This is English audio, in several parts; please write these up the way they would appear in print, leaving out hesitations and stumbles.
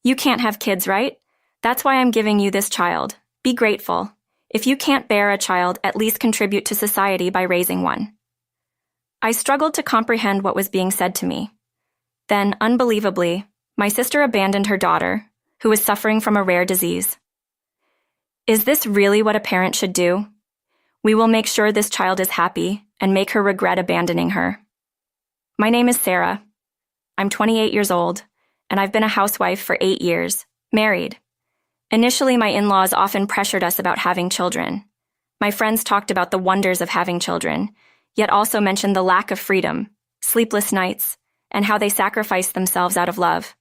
You can't have kids, right? That's why I'm giving you this child. Be grateful. If you can't bear a child, at least contribute to society by raising one." I struggled to comprehend what was being said to me. Then, unbelievably, my sister abandoned her daughter, who was suffering from a rare disease. Is this really what a parent should do? We will make sure this child is happy and make her regret abandoning her. My name is Sarah. I'm 28 years old, and I've been a housewife for 8 years, married. Initially, my in-laws often pressured us about having children. My friends talked about the wonders of having children, yet also mentioned the lack of freedom, sleepless nights, and how they sacrificed themselves out of love.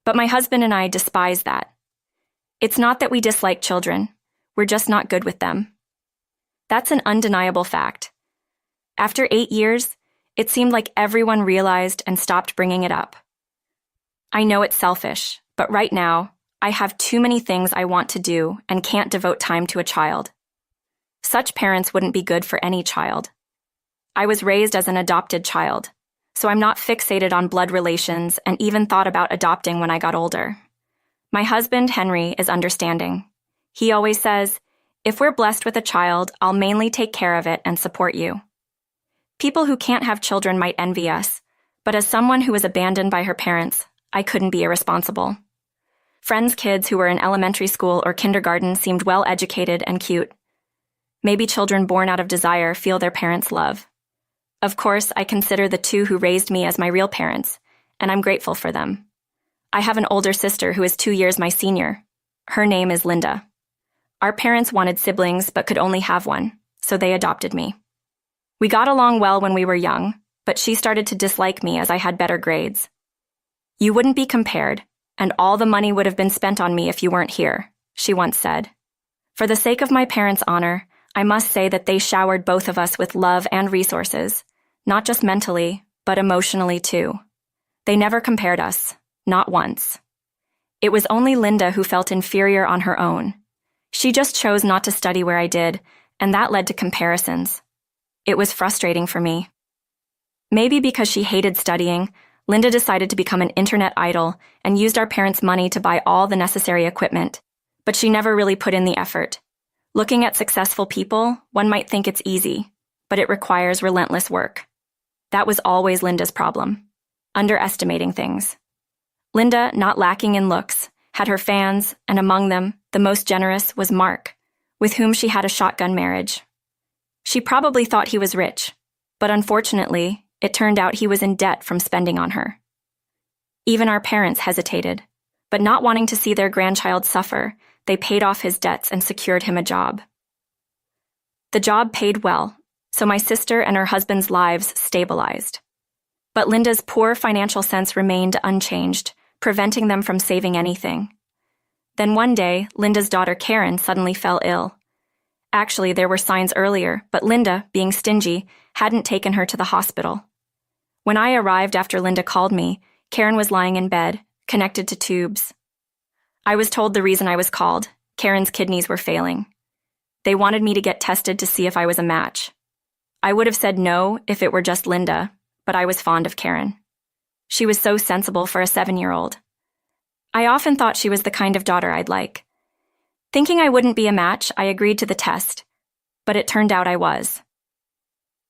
But my husband and I despise that. It's not that we dislike children, we're just not good with them. That's an undeniable fact. After 8 years, it seemed like everyone realized and stopped bringing it up. I know it's selfish, but right now, I have too many things I want to do and can't devote time to a child. Such parents wouldn't be good for any child. I was raised as an adopted child, so I'm not fixated on blood relations and even thought about adopting when I got older. My husband, Henry, is understanding. He always says, "If we're blessed with a child, I'll mainly take care of it and support you." People who can't have children might envy us, but as someone who was abandoned by her parents, I couldn't be irresponsible. Friends' kids who were in elementary school or kindergarten seemed well-educated and cute. Maybe children born out of desire feel their parents' love. Of course, I consider the two who raised me as my real parents, and I'm grateful for them. I have an older sister who is 2 years my senior. Her name is Linda. Our parents wanted siblings but could only have one, so they adopted me. We got along well when we were young, but she started to dislike me as I had better grades. "You wouldn't be compared, and all the money would have been spent on me if you weren't here," she once said. For the sake of my parents' honor, I must say that they showered both of us with love and resources, not just mentally, but emotionally too. They never compared us, not once. It was only Linda who felt inferior on her own. She just chose not to study where I did, and that led to comparisons. It was frustrating for me. Maybe because she hated studying, Linda decided to become an internet idol and used our parents' money to buy all the necessary equipment, but she never really put in the effort. Looking at successful people, one might think it's easy, but it requires relentless work. That was always Linda's problem, underestimating things. Linda, not lacking in looks, had her fans, and among them, the most generous was Mark, with whom she had a shotgun marriage. She probably thought he was rich, but unfortunately, it turned out he was in debt from spending on her. Even our parents hesitated, but not wanting to see their grandchild suffer, they paid off his debts and secured him a job. The job paid well, so my sister and her husband's lives stabilized. But Linda's poor financial sense remained unchanged, preventing them from saving anything. Then one day, Linda's daughter Karen suddenly fell ill. Actually, there were signs earlier, but Linda, being stingy, hadn't taken her to the hospital. When I arrived after Linda called me, Karen was lying in bed, connected to tubes. I was told the reason I was called. Karen's kidneys were failing. They wanted me to get tested to see if I was a match. I would have said no if it were just Linda, but I was fond of Karen. She was so sensible for a 7-year-old. I often thought she was the kind of daughter I'd like. Thinking I wouldn't be a match, I agreed to the test, but it turned out I was.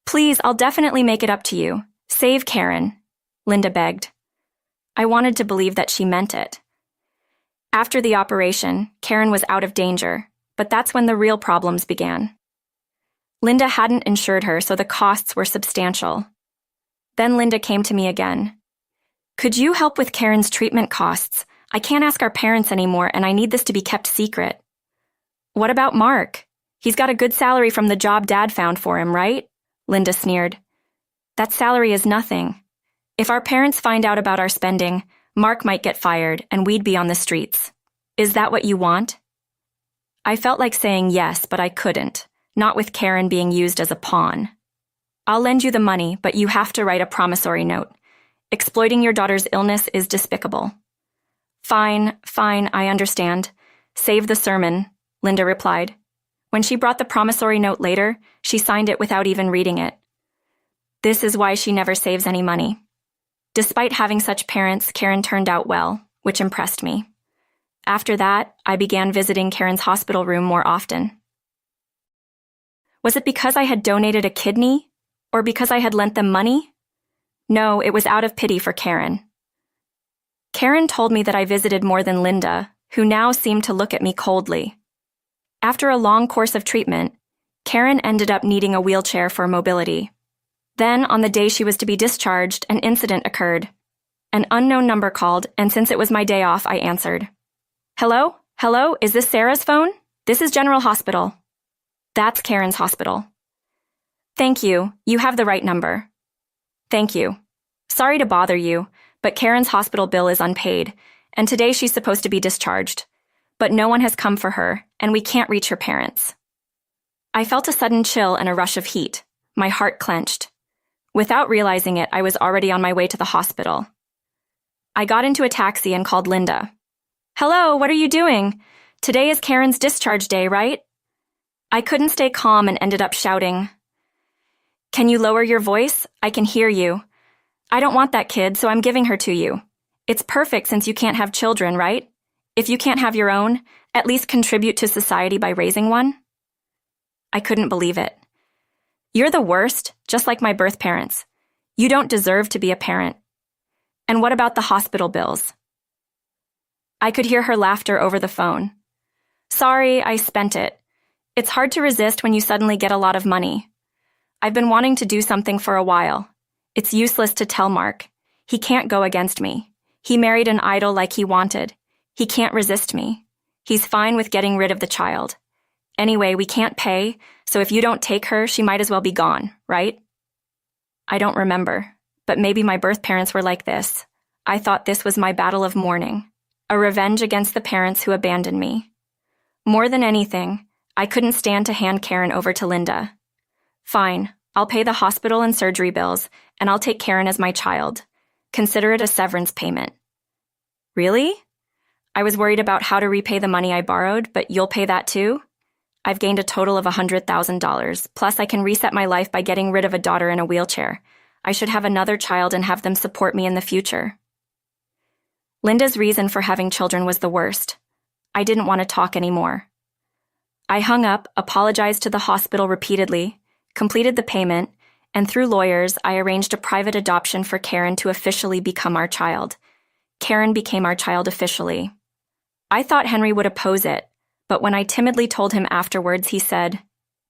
"Please, I'll definitely make it up to you. Save Karen," Linda begged. I wanted to believe that she meant it. After the operation, Karen was out of danger, but that's when the real problems began. Linda hadn't insured her, so the costs were substantial. Then Linda came to me again. "Could you help with Karen's treatment costs? I can't ask our parents anymore, and I need this to be kept secret." "What about Mark? He's got a good salary from the job Dad found for him, right?" Linda sneered. "That salary is nothing. If our parents find out about our spending, Mark might get fired and we'd be on the streets. Is that what you want?" I felt like saying yes, but I couldn't, not with Karen being used as a pawn. "I'll lend you the money, but you have to write a promissory note. Exploiting your daughter's illness is despicable." Fine, I understand. Save the sermon," Linda replied. When she brought the promissory note later, she signed it without even reading it. This is why she never saves any money. Despite having such parents, Karen turned out well, which impressed me. After that, I began visiting Karen's hospital room more often. Was it because I had donated a kidney? Or because I had lent them money? No, it was out of pity for Karen. Karen told me that I visited more than Linda, who now seemed to look at me coldly. After a long course of treatment, Karen ended up needing a wheelchair for mobility. Then, on the day she was to be discharged, an incident occurred. An unknown number called, and since it was my day off, I answered. Hello? Hello? Is this Sarah's phone? This is General Hospital. That's Karen's hospital. Thank you. You have the right number. Thank you. Sorry to bother you, but Karen's hospital bill is unpaid, and today she's supposed to be discharged. But no one has come for her, and we can't reach her parents. I felt a sudden chill and a rush of heat. My heart clenched. Without realizing it, I was already on my way to the hospital. I got into a taxi and called Linda. Hello, what are you doing? Today is Karen's discharge day, right? I couldn't stay calm and ended up shouting. Can you lower your voice? I can hear you. I don't want that kid, so I'm giving her to you. It's perfect since you can't have children, right? If you can't have your own, at least contribute to society by raising one. I couldn't believe it. You're the worst, just like my birth parents. You don't deserve to be a parent. And what about the hospital bills? I could hear her laughter over the phone. Sorry, I spent it. It's hard to resist when you suddenly get a lot of money. I've been wanting to do something for a while. It's useless to tell Mark. He can't go against me. He married an idol like he wanted. He can't resist me. He's fine with getting rid of the child. Anyway, we can't pay, so if you don't take her, she might as well be gone, right? I don't remember, but maybe my birth parents were like this. I thought this was my battle of mourning, a revenge against the parents who abandoned me. More than anything, I couldn't stand to hand Karen over to Linda. Fine, I'll pay the hospital and surgery bills, and I'll take Karen as my child. Consider it a severance payment. Really? I was worried about how to repay the money I borrowed, but you'll pay that too? I've gained a total of $100,000, plus I can reset my life by getting rid of a daughter in a wheelchair. I should have another child and have them support me in the future. Linda's reason for having children was the worst. I didn't want to talk anymore. I hung up, apologized to the hospital repeatedly, completed the payment, and through lawyers, I arranged a private adoption for Karen to officially become our child. Karen became our child officially. I thought Henry would oppose it, but when I timidly told him afterwards, he said,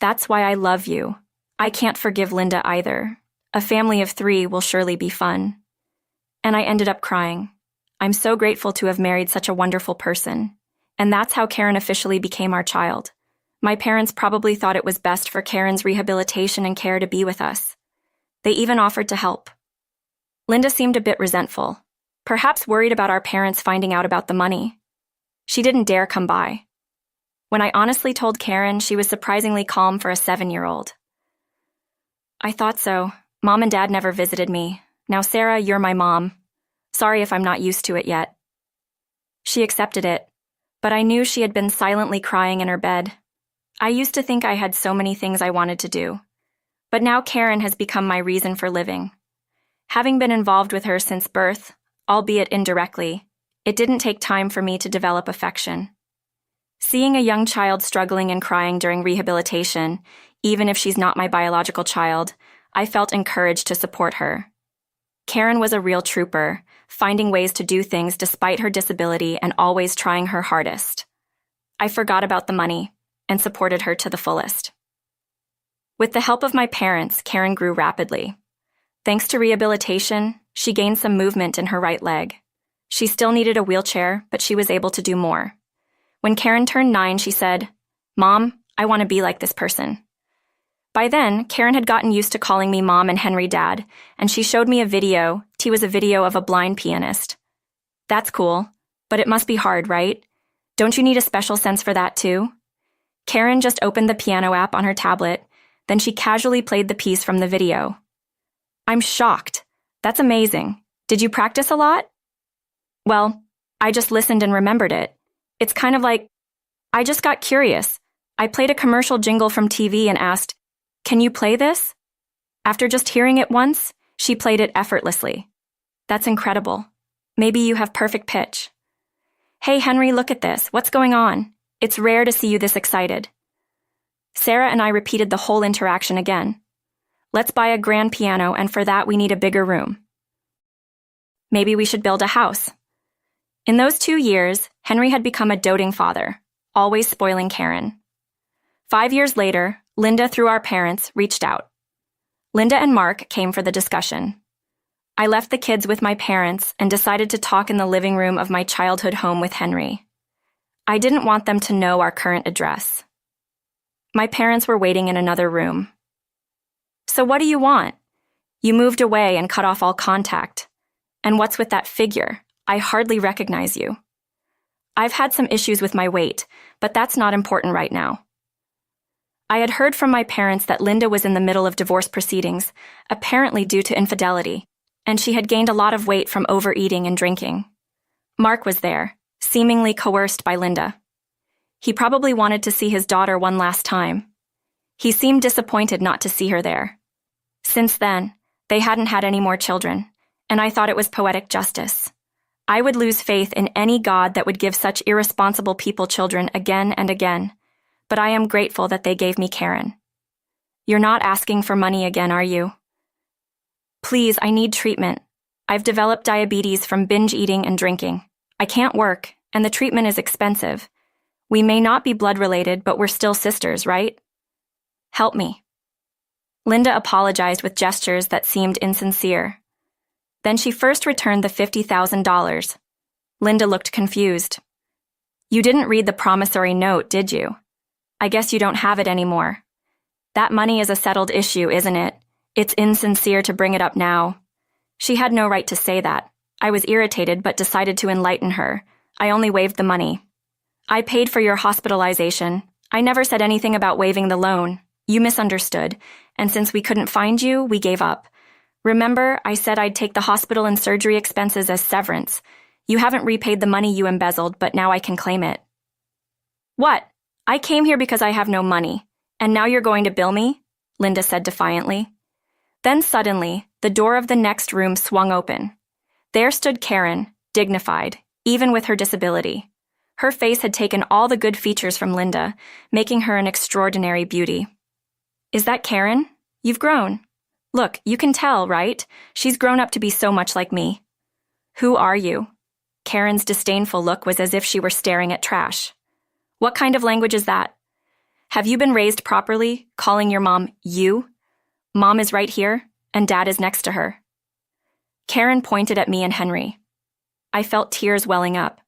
"That's why I love you. I can't forgive Linda either. A family of 3 will surely be fun." And I ended up crying. I'm so grateful to have married such a wonderful person. And that's how Karen officially became our child. My parents probably thought it was best for Karen's rehabilitation and care to be with us. They even offered to help. Linda seemed a bit resentful, perhaps worried about our parents finding out about the money. She didn't dare come by. When I honestly told Karen, she was surprisingly calm for a 7-year-old. I thought so. Mom and Dad never visited me. Now, Sarah, you're my mom. Sorry if I'm not used to it yet. She accepted it, but I knew she had been silently crying in her bed. I used to think I had so many things I wanted to do, but now Karen has become my reason for living. Having been involved with her since birth, albeit indirectly, it didn't take time for me to develop affection. Seeing a young child struggling and crying during rehabilitation, even if she's not my biological child, I felt encouraged to support her. Karen was a real trooper, finding ways to do things despite her disability and always trying her hardest. I forgot about the money and supported her to the fullest. With the help of my parents, Karen grew rapidly. Thanks to rehabilitation, she gained some movement in her right leg. She still needed a wheelchair, but she was able to do more. When Karen turned 9, she said, "Mom, I want to be like this person." By then, Karen had gotten used to calling me Mom and Henry Dad, and she showed me a video. It was a video of a blind pianist. That's cool, but it must be hard, right? Don't you need a special sense for that too? Karen just opened the piano app on her tablet, then she casually played the piece from the video. I'm shocked. That's amazing. Did you practice a lot? Well, I just listened and remembered it. It's kind of like, I just got curious. I played a commercial jingle from TV and asked, "Can you play this?" After just hearing it once, she played it effortlessly. That's incredible. Maybe you have perfect pitch. Hey, Henry, look at this. What's going on? It's rare to see you this excited. Sarah and I repeated the whole interaction again. Let's buy a grand piano, and for that we need a bigger room. Maybe we should build a house. In those 2 years, Henry had become a doting father, always spoiling Karen. 5 years later, Linda, through our parents, reached out. Linda and Mark came for the discussion. I left the kids with my parents and decided to talk in the living room of my childhood home with Henry. I didn't want them to know our current address. My parents were waiting in another room. So what do you want? You moved away and cut off all contact. And what's with that figure? I hardly recognize you. I've had some issues with my weight, but that's not important right now. I had heard from my parents that Linda was in the middle of divorce proceedings, apparently due to infidelity, and she had gained a lot of weight from overeating and drinking. Mark was there, seemingly coerced by Linda. He probably wanted to see his daughter one last time. He seemed disappointed not to see her there. Since then, they hadn't had any more children, and I thought it was poetic justice. I would lose faith in any god that would give such irresponsible people children again and again, but I am grateful that they gave me Karen. You're not asking for money again, are you? Please, I need treatment. I've developed diabetes from binge eating and drinking. I can't work, and the treatment is expensive. We may not be blood related, but we're still sisters, right? Help me. Linda apologized with gestures that seemed insincere. Then she first returned the $50,000. Linda looked confused. You didn't read the promissory note, did you? I guess you don't have it anymore. That money is a settled issue, isn't it? It's insincere to bring it up now. She had no right to say that. I was irritated but decided to enlighten her. I only waived the money. I paid for your hospitalization. I never said anything about waiving the loan. You misunderstood, and since we couldn't find you, we gave up. Remember, I said I'd take the hospital and surgery expenses as severance. You haven't repaid the money you embezzled, but now I can claim it. What? I came here because I have no money, and now you're going to bill me? Linda said defiantly. Then suddenly, the door of the next room swung open. There stood Karen, dignified, even with her disability. Her face had taken all the good features from Linda, making her an extraordinary beauty. Is that Karen? You've grown. Look, you can tell, right? She's grown up to be so much like me. Who are you? Karen's disdainful look was as if she were staring at trash. What kind of language is that? Have you been raised properly, calling your mom you? Mom is right here, and Dad is next to her. Karen pointed at me and Henry. I felt tears welling up.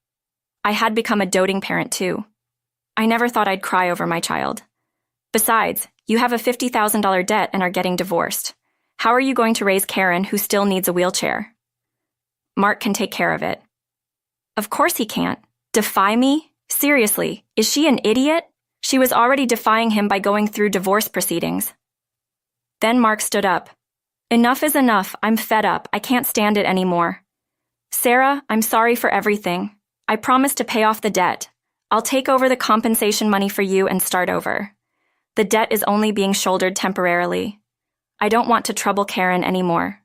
I had become a doting parent too. I never thought I'd cry over my child. Besides, you have a $50,000 debt and are getting divorced. How are you going to raise Karen, who still needs a wheelchair? Mark can take care of it. Of course he can't. Defy me? Seriously, is she an idiot? She was already defying him by going through divorce proceedings. Then Mark stood up. Enough is enough. I'm fed up. I can't stand it anymore. Sarah, I'm sorry for everything. I promise to pay off the debt. I'll take over the compensation money for you and start over. The debt is only being shouldered temporarily. I don't want to trouble Karen anymore.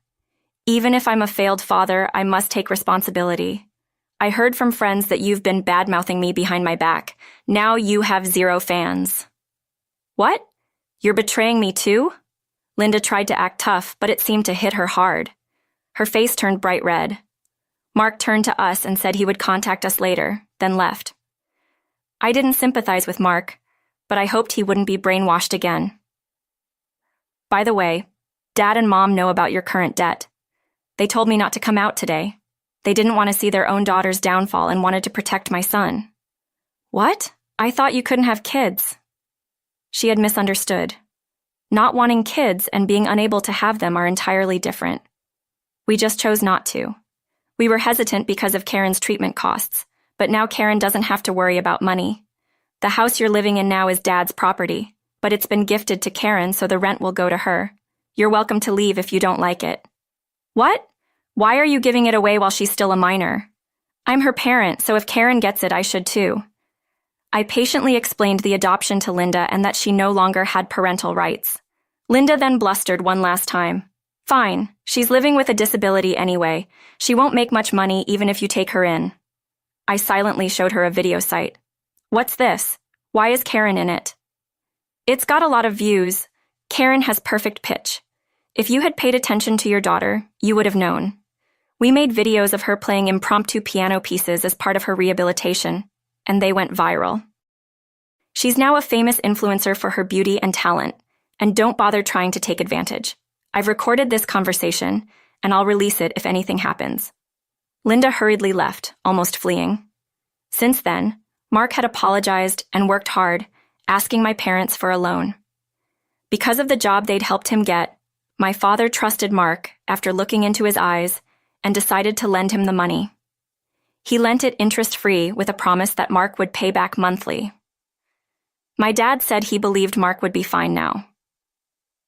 Even if I'm a failed father, I must take responsibility. I heard from friends that you've been bad-mouthing me behind my back. Now you have 0 fans. What? You're betraying me too? Linda tried to act tough, but it seemed to hit her hard. Her face turned bright red. Mark turned to us and said he would contact us later, then left. I didn't sympathize with Mark, but I hoped he wouldn't be brainwashed again. By the way, Dad and Mom know about your current debt. They told me not to come out today. They didn't want to see their own daughter's downfall and wanted to protect my son. What? I thought you couldn't have kids. She had misunderstood. Not wanting kids and being unable to have them are entirely different. We just chose not to. We were hesitant because of Karen's treatment costs, but now Karen doesn't have to worry about money. The house you're living in now is Dad's property, but it's been gifted to Karen, so the rent will go to her. You're welcome to leave if you don't like it. What? Why are you giving it away while she's still a minor? I'm her parent, so if Karen gets it, I should too. I patiently explained the adoption to Linda and that she no longer had parental rights. Linda then blustered one last time. Fine, she's living with a disability anyway. She won't make much money even if you take her in. I silently showed her a video site. What's this? Why is Karen in it? It's got a lot of views. Karen has perfect pitch. If you had paid attention to your daughter, you would have known. We made videos of her playing impromptu piano pieces as part of her rehabilitation, and they went viral. She's now a famous influencer for her beauty and talent, and don't bother trying to take advantage. I've recorded this conversation, and I'll release it if anything happens. Linda hurriedly left, almost fleeing. Since then, Mark had apologized and worked hard, asking my parents for a loan. Because of the job they'd helped him get, my father trusted Mark after looking into his eyes and decided to lend him the money. He lent it interest-free with a promise that Mark would pay back monthly. My dad said he believed Mark would be fine now.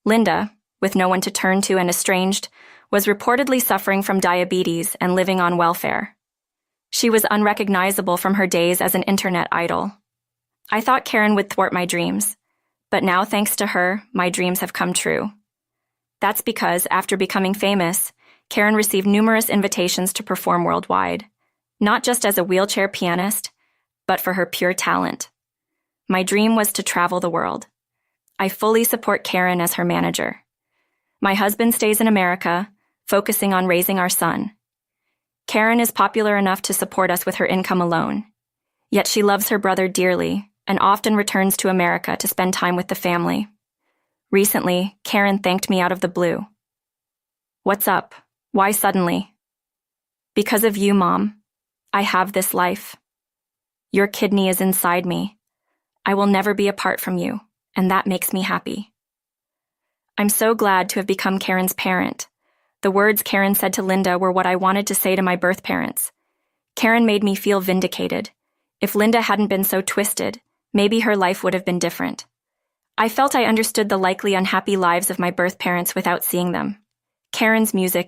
Linda, with no one to turn to and estranged, was reportedly suffering from diabetes and living on welfare. She was unrecognizable from her days as an internet idol. I thought Karen would thwart my dreams, but now, thanks to her, my dreams have come true. That's because, after becoming famous, Karen received numerous invitations to perform worldwide, not just as a wheelchair pianist, but for her pure talent. My dream was to travel the world. I fully support Karen as her manager. My husband stays in America, focusing on raising our son. Karen is popular enough to support us with her income alone, yet she loves her brother dearly and often returns to America to spend time with the family. Recently, Karen thanked me out of the blue. What's up? Why suddenly? Because of you, Mom. I have this life. Your kidney is inside me. I will never be apart from you, and that makes me happy. I'm so glad to have become Karen's parent. The words Karen said to Linda were what I wanted to say to my birth parents. Karen made me feel vindicated. If Linda hadn't been so twisted, maybe her life would have been different. I felt I understood the likely unhappy lives of my birth parents without seeing them. Karen's music